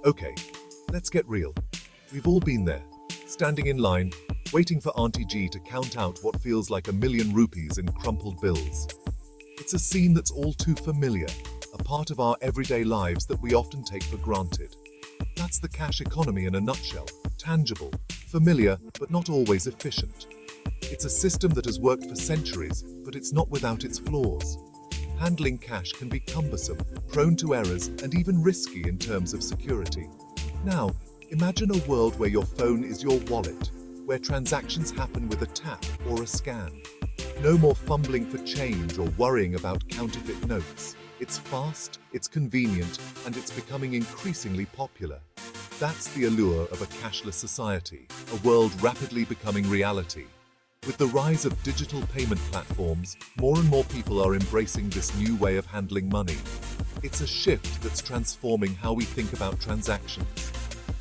Okay, let's get real. We've all been there, standing in line, waiting for Auntie G to count out what feels like 1,000,000 rupees in crumpled bills. It's a scene that's all too familiar, a part of our everyday lives that we often take for granted. That's the cash economy in a nutshell, tangible, familiar, but not always efficient. It's a system that has worked for centuries, but it's not without its flaws. Handling cash can be cumbersome, prone to errors, and even risky in terms of security. Now, imagine a world where your phone is your wallet, where transactions happen with a tap or a scan. No more fumbling for change or worrying about counterfeit notes. It's fast, it's convenient, and it's becoming increasingly popular. That's the allure of a cashless society, a world rapidly becoming reality. With the rise of digital payment platforms, more and more people are embracing this new way of handling money. It's a shift that's transforming how we think about transactions.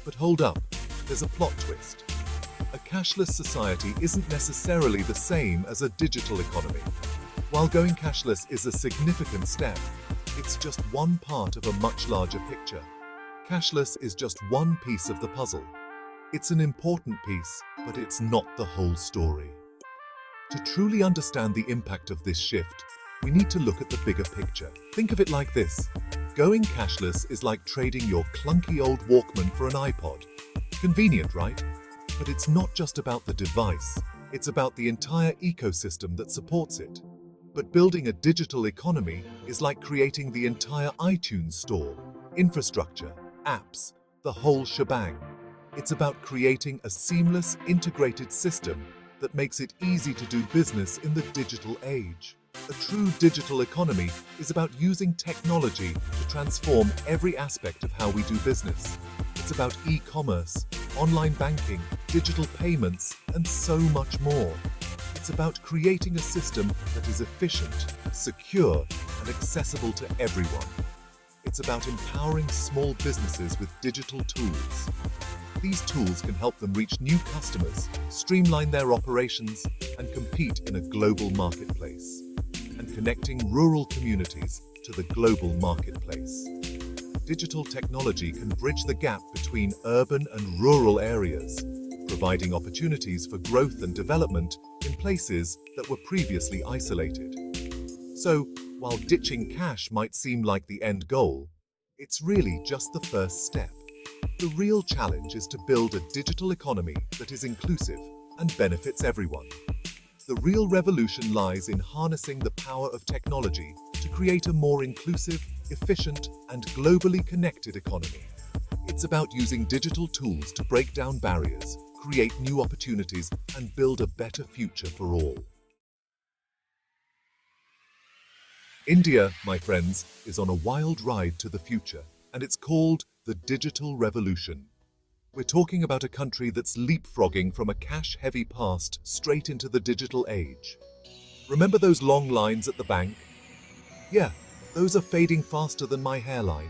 But hold up, there's a plot twist. A cashless society isn't necessarily the same as a digital economy. While going cashless is a significant step, it's just one part of a much larger picture. Cashless is just one piece of the puzzle. It's an important piece, but it's not the whole story. To truly understand the impact of this shift, we need to look at the bigger picture. Think of it like this. Going cashless is like trading your clunky old Walkman for an iPod. Convenient, right? But it's not just about the device. It's about the entire ecosystem that supports it. But building a digital economy is like creating the entire iTunes store, infrastructure, apps, the whole shebang. It's about creating a seamless, integrated system that makes it easy to do business in the digital age. A true digital economy is about using technology to transform every aspect of how we do business. It's about e-commerce, online banking, digital payments, and so much more. It's about creating a system that is efficient, secure, and accessible to everyone. It's about empowering small businesses with digital tools. These tools can help them reach new customers, streamline their operations, and compete in a global marketplace. And connecting rural communities to the global marketplace. Digital technology can bridge the gap between urban and rural areas, providing opportunities for growth and development in places that were previously isolated. So, while ditching cash might seem like the end goal, it's really just the first step. The real challenge is to build a digital economy that is inclusive and benefits everyone. The real revolution lies in harnessing the power of technology to create a more inclusive, efficient, and globally connected economy. It's about using digital tools to break down barriers, create new opportunities, and build a better future for all. India, my friends, is on a wild ride to the future, and it's called the digital revolution. We're talking about a country that's leapfrogging from a cash-heavy past straight into the digital age. Remember those long lines at the bank? Yeah, those are fading faster than my hairline.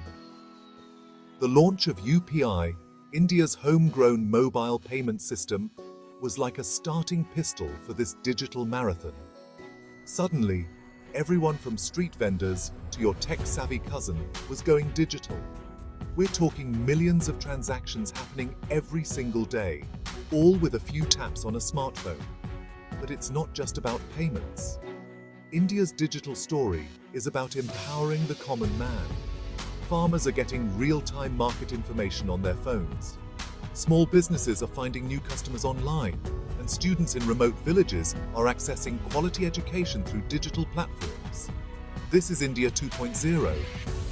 The launch of UPI, India's homegrown mobile payment system, was like a starting pistol for this digital marathon. Suddenly, everyone from street vendors to your tech-savvy cousin was going digital. We're talking millions of transactions happening every single day, all with a few taps on a smartphone. But it's not just about payments. India's digital story is about empowering the common man. Farmers are getting real-time market information on their phones. Small businesses are finding new customers online, and students in remote villages are accessing quality education through digital platforms. This is India 2.0,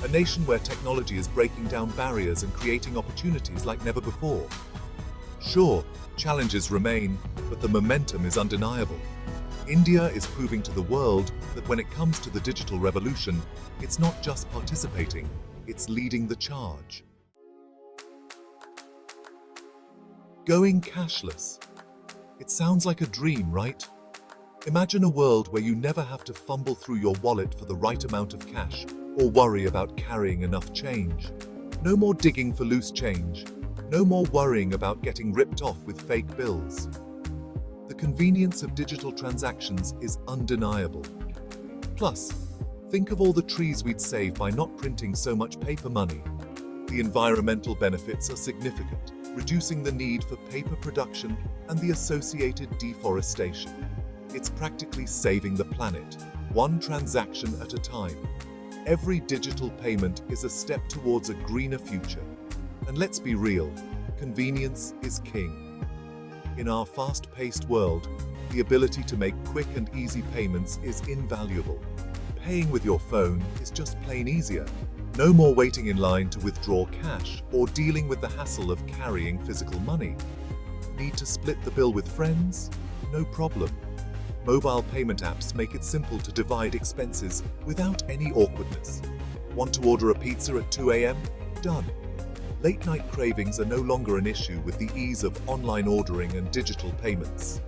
a nation where technology is breaking down barriers and creating opportunities like never before. Sure, challenges remain, but the momentum is undeniable. India is proving to the world that when it comes to the digital revolution, it's not just participating, it's leading the charge. Going cashless. It sounds like a dream, right? Imagine a world where you never have to fumble through your wallet for the right amount of cash or worry about carrying enough change. No more digging for loose change. No more worrying about getting ripped off with fake bills. The convenience of digital transactions is undeniable. Plus, think of all the trees we'd save by not printing so much paper money. The environmental benefits are significant, reducing the need for paper production and the associated deforestation. It's practically saving the planet, one transaction at a time. Every digital payment is a step towards a greener future. And let's be real, convenience is king. In our fast-paced world, the ability to make quick and easy payments is invaluable. Paying with your phone is just plain easier. No more waiting in line to withdraw cash or dealing with the hassle of carrying physical money. Need to split the bill with friends? No problem. Mobile payment apps make it simple to divide expenses without any awkwardness. Want to order a pizza at 2 a.m.? Done. Late-night cravings are no longer an issue with the ease of online ordering and digital payments.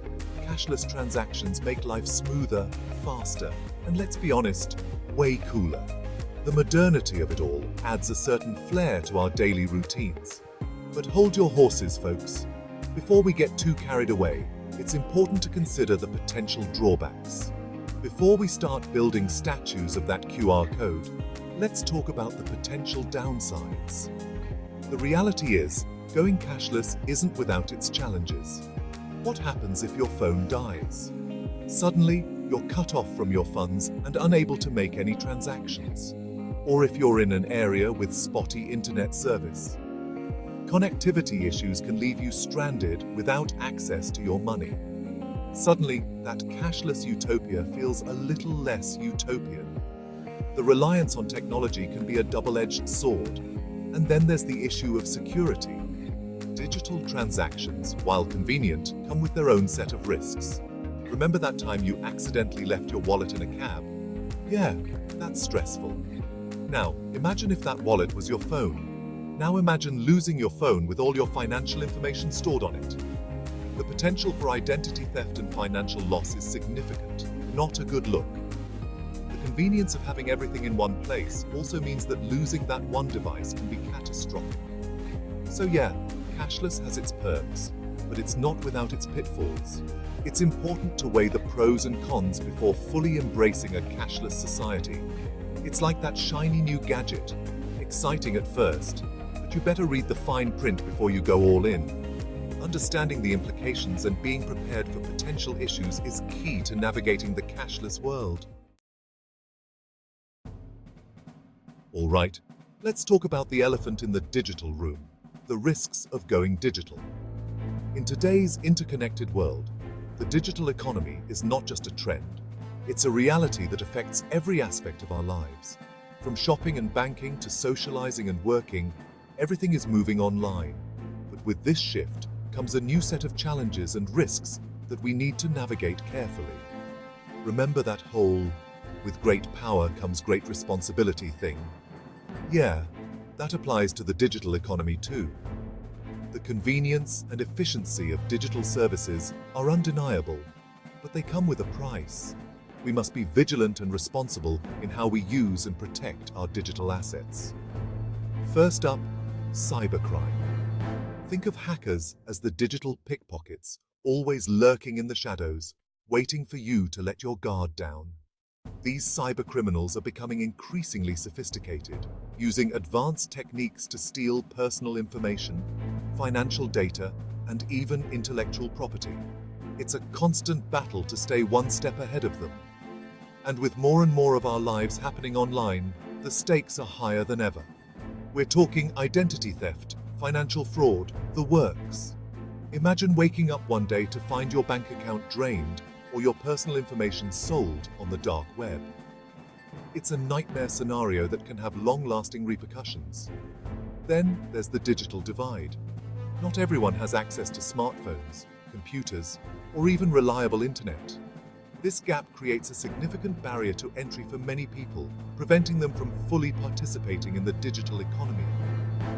Cashless transactions make life smoother, faster, and let's be honest, way cooler. The modernity of it all adds a certain flair to our daily routines. But hold your horses, folks. Before we get too carried away, it's important to consider the potential drawbacks. Before we start building statues of that QR code, let's talk about the potential downsides. The reality is, going cashless isn't without its challenges. What happens if your phone dies? Suddenly, you're cut off from your funds and unable to make any transactions. Or if you're in an area with spotty internet service. Connectivity issues can leave you stranded without access to your money. Suddenly, that cashless utopia feels a little less utopian. The reliance on technology can be a double-edged sword. And then there's the issue of security. Digital transactions, while convenient, come with their own set of risks. Remember that time you accidentally left your wallet in a cab? Yeah, that's stressful. Now, imagine if that wallet was your phone. Now imagine losing your phone with all your financial information stored on it. The potential for identity theft and financial loss is significant, not a good look. The convenience of having everything in one place also means that losing that one device can be catastrophic. So yeah, cashless has its perks, but it's not without its pitfalls. It's important to weigh the pros and cons before fully embracing a cashless society. It's like that shiny new gadget, exciting at first, but you better read the fine print before you go all in. Understanding the implications and being prepared for potential issues is key to navigating the cashless world. All right, let's talk about the elephant in the digital room, the risks of going digital. In today's interconnected world, the digital economy is not just a trend. It's a reality that affects every aspect of our lives. From shopping and banking to socializing and working, everything is moving online. But with this shift comes a new set of challenges and risks that we need to navigate carefully. Remember that whole, with great power comes great responsibility thing? Yeah, that applies to the digital economy too. The convenience and efficiency of digital services are undeniable, but they come with a price. We must be vigilant and responsible in how we use and protect our digital assets. First up, cybercrime. Think of hackers as the digital pickpockets, always lurking in the shadows, waiting for you to let your guard down. These cybercriminals are becoming increasingly sophisticated, using advanced techniques to steal personal information, financial data, and even intellectual property. It's a constant battle to stay one step ahead of them. And with more and more of our lives happening online, the stakes are higher than ever. We're talking identity theft, financial fraud, the works. Imagine waking up one day to find your bank account drained or your personal information sold on the dark web. It's a nightmare scenario that can have long-lasting repercussions. Then there's the digital divide. Not everyone has access to smartphones, computers, or even reliable internet. This gap creates a significant barrier to entry for many people, preventing them from fully participating in the digital economy.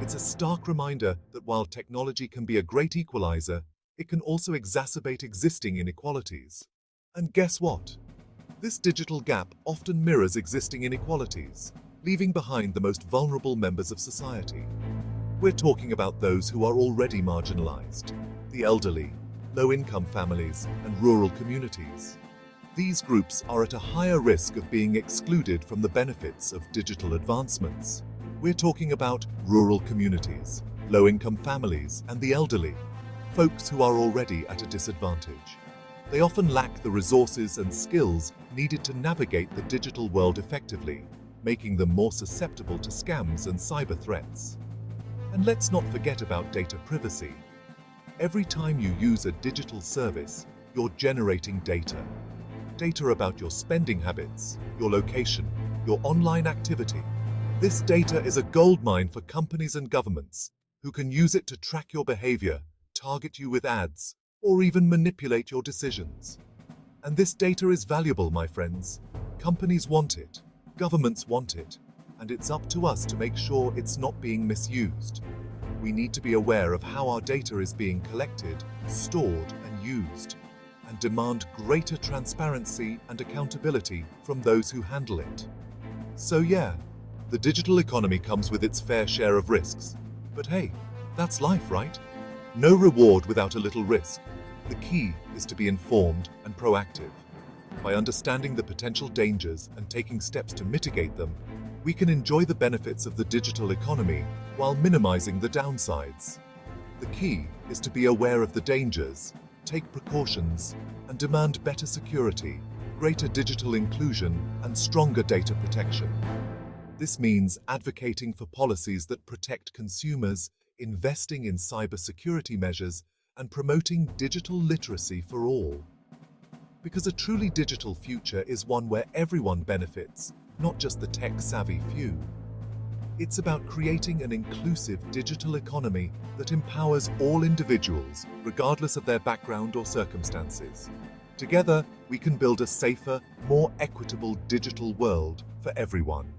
It's a stark reminder that while technology can be a great equalizer, it can also exacerbate existing inequalities. And guess what? This digital gap often mirrors existing inequalities, leaving behind the most vulnerable members of society. We're talking about those who are already marginalized, the elderly, low-income families, and rural communities. These groups are at a higher risk of being excluded from the benefits of digital advancements. We're talking about rural communities, low-income families, and the elderly, folks who are already at a disadvantage. They often lack the resources and skills needed to navigate the digital world effectively, making them more susceptible to scams and cyber threats. And let's not forget about data privacy. Every time you use a digital service, you're generating data. Data about your spending habits, your location, your online activity. This data is a goldmine for companies and governments who can use it to track your behavior, target you with ads, or even manipulate your decisions. And this data is valuable, my friends. Companies want it, governments want it, and it's up to us to make sure it's not being misused. We need to be aware of how our data is being collected, stored, and used, and demand greater transparency and accountability from those who handle it. So yeah, the digital economy comes with its fair share of risks. But hey, that's life, right? No reward without a little risk. The key is to be informed and proactive. By understanding the potential dangers and taking steps to mitigate them, we can enjoy the benefits of the digital economy while minimizing the downsides. The key is to be aware of the dangers, take precautions, and demand better security, greater digital inclusion, and stronger data protection. This means advocating for policies that protect consumers, investing in cybersecurity measures, and promoting digital literacy for all. Because a truly digital future is one where everyone benefits, not just the tech-savvy few. It's about creating an inclusive digital economy that empowers all individuals, regardless of their background or circumstances. Together, we can build a safer, more equitable digital world for everyone.